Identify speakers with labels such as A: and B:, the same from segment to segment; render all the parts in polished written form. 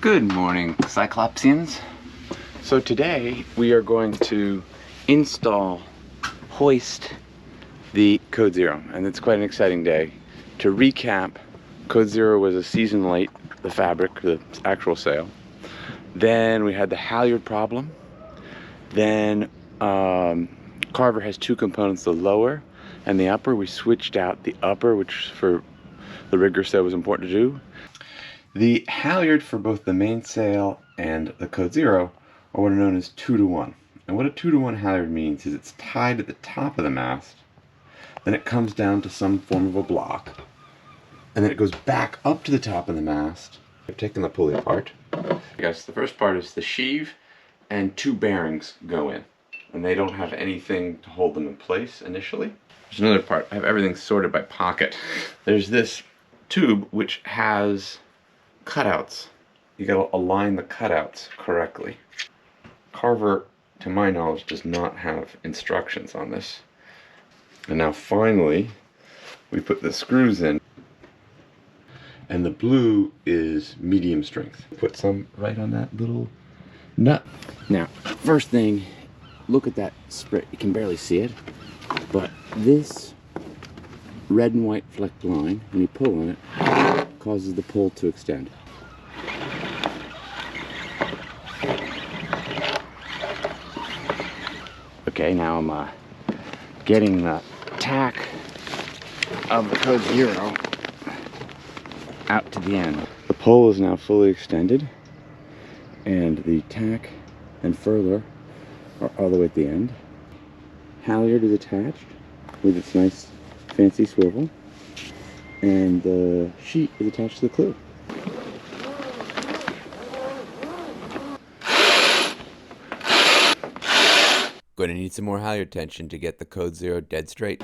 A: Good morning, Cyclopsians. So today we are going to hoist the Code Zero, and it's quite an exciting day. To recap, Code Zero was a season late, the fabric, the actual sail. Then we had the halyard problem. Then Carver has two components, the lower and the upper. We switched out the upper, which for the rigger said was important to do. The halyard for both the mainsail and the Code Zero are what are known as 2-to-1. And what a 2-to-1 halyard means is it's tied at the top of the mast, then it comes down to some form of a block, and then it goes back up to the top of the mast. I've taken the pulley apart. I guess the first part is the sheave, and two bearings go in, and they don't have anything to hold them in place initially. There's another part. I have everything sorted by pocket. There's this tube which has cutouts. You gotta align the cutouts correctly. Carver, to my knowledge, does not have instructions on this. And now finally, we put the screws in. And the blue is medium strength. Put some right on that little nut.
B: Now, first thing, look at that sprit. You can barely see it, but this red and white flecked line, when you pull on it, causes the pull to extend. Okay, now I'm getting the tack of the Code Zero out to the end. The pole is now fully extended, and the tack and furler are all the way at the end. Halyard is attached with its nice fancy swivel, and the sheet is attached to the clew.
C: Going to need some more halyard tension to get the Code Zero dead straight.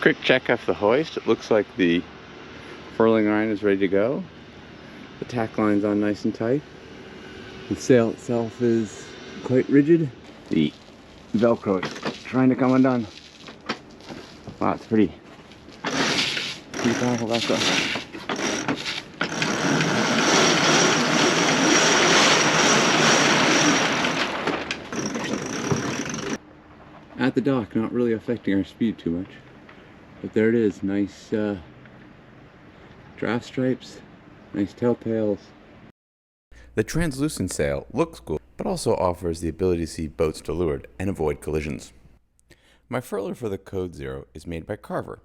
B: Quick check off the hoist. It looks like the furling line is ready to go. The tack line's on nice and tight. The sail itself is quite rigid. The Velcro is trying to come undone. Wow, it's pretty powerful Velcro. At the dock, not really affecting our speed too much. But there it is, nice draft stripes, nice tailpails.
C: The translucent sail looks cool, but also offers the ability to see boats to leeward and avoid collisions. My furler for the Code Zero is made by Carver,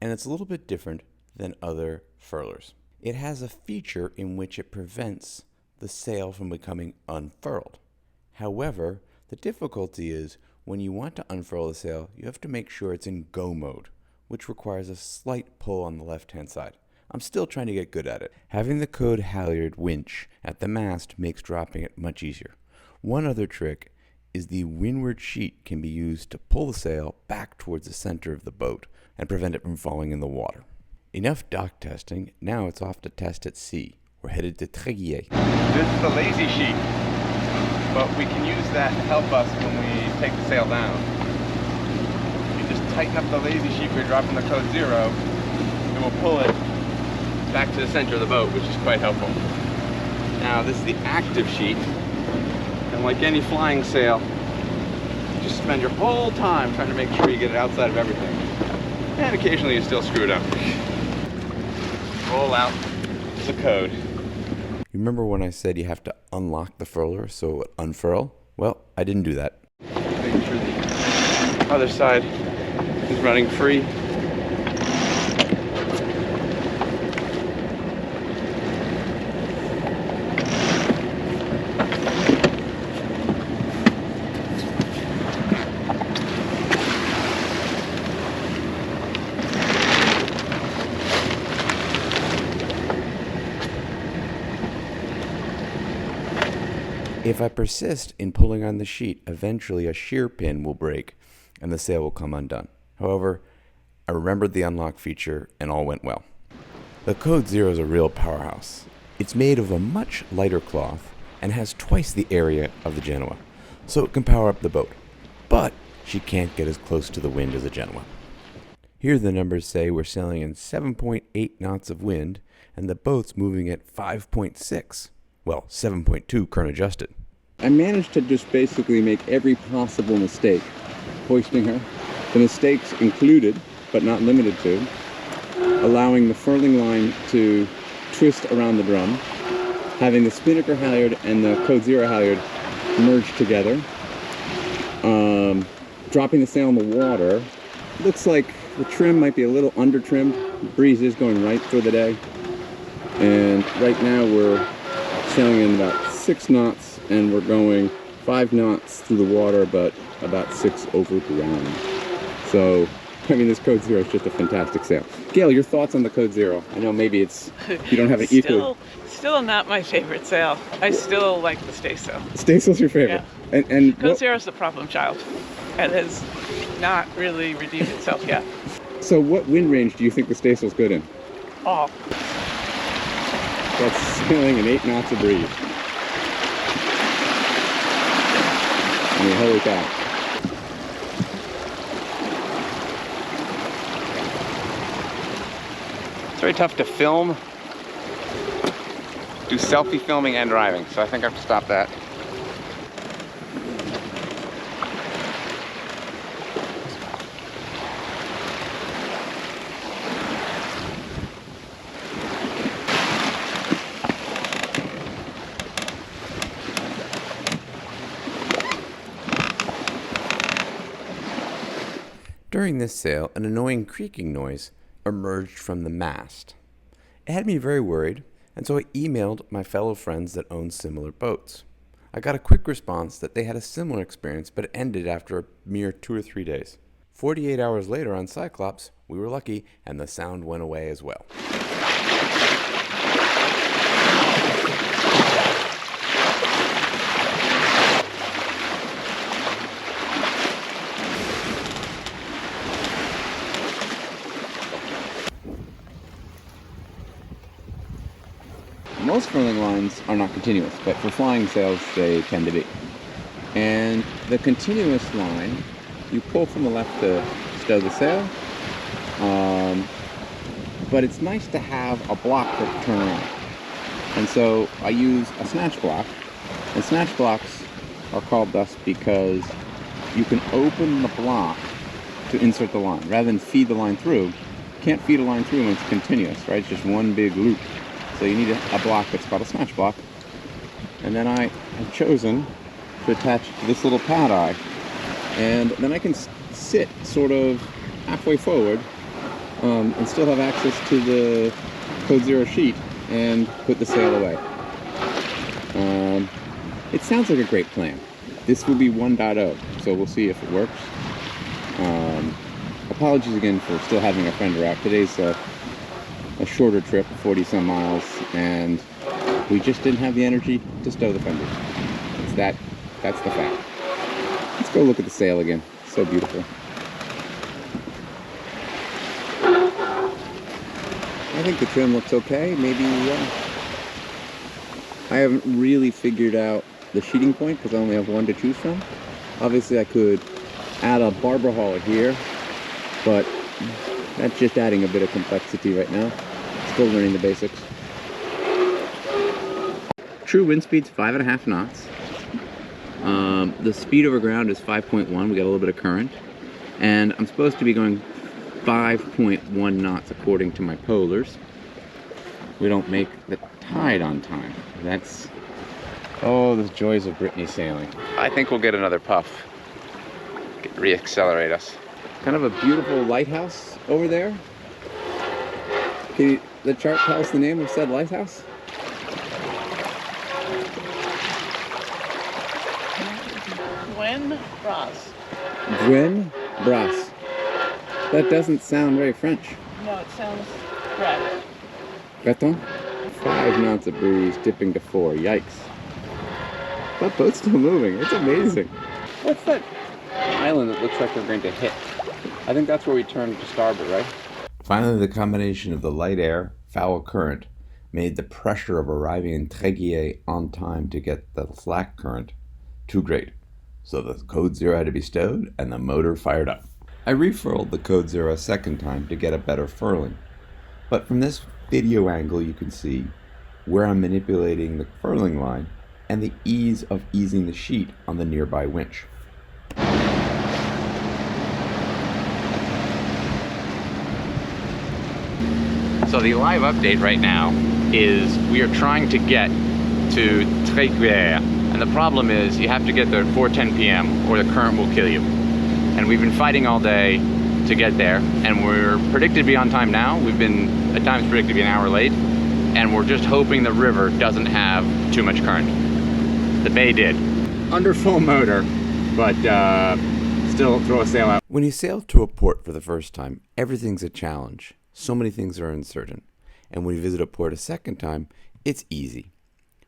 C: and it's a little bit different than other furlers. It has a feature in which it prevents the sail from becoming unfurled. However, the difficulty is when you want to unfurl the sail, you have to make sure it's in go mode, which requires a slight pull on the left-hand side. I'm still trying to get good at it. Having the Code halyard winch at the mast makes dropping it much easier. One other trick is the windward sheet can be used to pull the sail back towards the center of the boat and prevent it from falling in the water. Enough dock testing, now it's off to test at sea. We're headed to Tréguier.
A: This is the lazy sheet, but we can use that to help us when we take the sail down. You just tighten up the lazy sheet where you're dropping the Code Zero, and we'll pull it back to the center of the boat, which is quite helpful. Now this is the active sheet, and like any flying sail, you just spend your whole time trying to make sure you get it outside of everything. And occasionally you still screw it up. Roll out the Code.
C: You remember when I said you have to unlock the furler so it would unfurl? Well, I didn't do that.
A: Making sure the other side is running free.
C: If I persist in pulling on the sheet, eventually a shear pin will break and the sail will come undone. However, I remembered the unlock feature and all went well. The Code Zero is a real powerhouse. It's made of a much lighter cloth and has twice the area of the Genoa, so it can power up the boat. But she can't get as close to the wind as a Genoa. Here the numbers say we're sailing in 7.8 knots of wind and the boat's moving at 5.6. Well, 7.2 current adjusted.
B: I managed to just basically make every possible mistake hoisting her. The mistakes included, but not limited to, allowing the furling line to twist around the drum, having the spinnaker halyard and the Code Zero halyard merge together, dropping the sail in the water. Looks like the trim might be a little under trimmed. The breeze is going right for the day. And right now we're sailing in about 6 knots and we're going 5 knots through the water, but about 6 over ground. So, I mean, this Code Zero is just a fantastic sail. Gail, your thoughts on the Code Zero? I know maybe it's, you don't have an equal.
D: Still not my favorite sail. I still like the staysail.
B: Staysail's your favorite?
D: Yeah.
B: And
D: Code Zero's the problem child. And has not really redeemed itself yet.
B: So what wind range do you think the staysail's good in?
D: All.
B: That's sailing in 8 knots of breeze. I mean, holy cow.
A: It's very tough to film, do selfie filming and driving, so I think I have to stop that.
C: During this sail, an annoying creaking noise emerged from the mast. It had me very worried, and so I emailed my fellow friends that own similar boats. I got a quick response that they had a similar experience, but it ended after a mere 2 or 3 days. 48 hours later on Cyclops, we were lucky, and the sound went away as well.
B: Most furling lines are not continuous, but for flying sails they tend to be. And the continuous line, you pull from the left to stow the sail, but it's nice to have a block that turn around. And so I use a snatch block, and snatch blocks are called thus because you can open the block to insert the line. Rather than feed the line through, you can't feed a line through when it's continuous, right? It's just one big loop. So you need a block that's called a snatch block. And then I have chosen to attach to this little pad eye. And then I can sit sort of halfway forward and still have access to the Code Zero sheet and put the sail away. It sounds like a great plan. This will be 1.0, so we'll see if it works. Apologies again for still having a fender out. Today's a shorter trip, 40 some miles, and we just didn't have the energy to stow the fender. That's the fact. Let's go look at the sail again. So beautiful. I think the trim looks okay. Maybe I haven't really figured out the sheeting point because I only have one to choose from. Obviously I could add a barber hauler here, but that's just adding a bit of complexity right now. Still learning the basics. True wind speed's 5.5 knots. The speed over ground is 5.1. We got a little bit of current. And I'm supposed to be going 5.1 knots according to my polars. We don't make the tide on time. That's, oh, the joys of Brittany sailing.
A: I think we'll get another puff. Re-accelerate us.
B: Kind of a beautiful lighthouse over there. Can the chart tell us the name of said lighthouse?
D: Gwen Ross.
B: Gwen Bras. That doesn't sound very French.
D: No, it sounds right.
B: Breton? 5 knots of breeze, dipping to 4. Yikes. That boat's still moving. It's amazing. What's that island that looks like we're going to hit? I think that's where we turn to starboard, right?
C: Finally, the combination of the light air, foul current, made the pressure of arriving in Tréguier on time to get the slack current too great. So the Code Zero had to be stowed and the motor fired up. I refurled the Code Zero a second time to get a better furling, but from this video angle you can see where I'm manipulating the furling line and the ease of easing the sheet on the nearby winch.
B: So the live update right now is we are trying to get to Très Clair, and the problem is you have to get there at 4:10 p.m. or the current will kill you. And we've been fighting all day to get there, and we're predicted to be on time now. We've been at times predicted to be an hour late, and we're just hoping the river doesn't have too much current. The bay did.
C: Under full motor, but still throw a sail out. When you sail to a port for the first time, everything's a challenge. So many things are uncertain. And when you visit a port a second time, it's easy.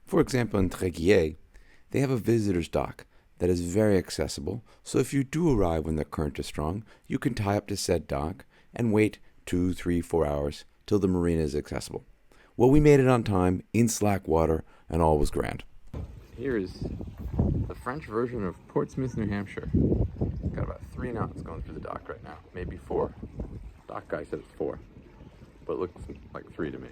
C: For example, in Tréguier, they have a visitor's dock that is very accessible, so if you do arrive when the current is strong, you can tie up to said dock and wait 2, 3, 4 hours till the marina is accessible. Well, we made it on time, in slack water, and all was grand. Here is the French version of Portsmouth, New Hampshire. Got about 3 knots going through the dock right now, maybe 4. Dock guy said it's 4, but it looks like 3 to me.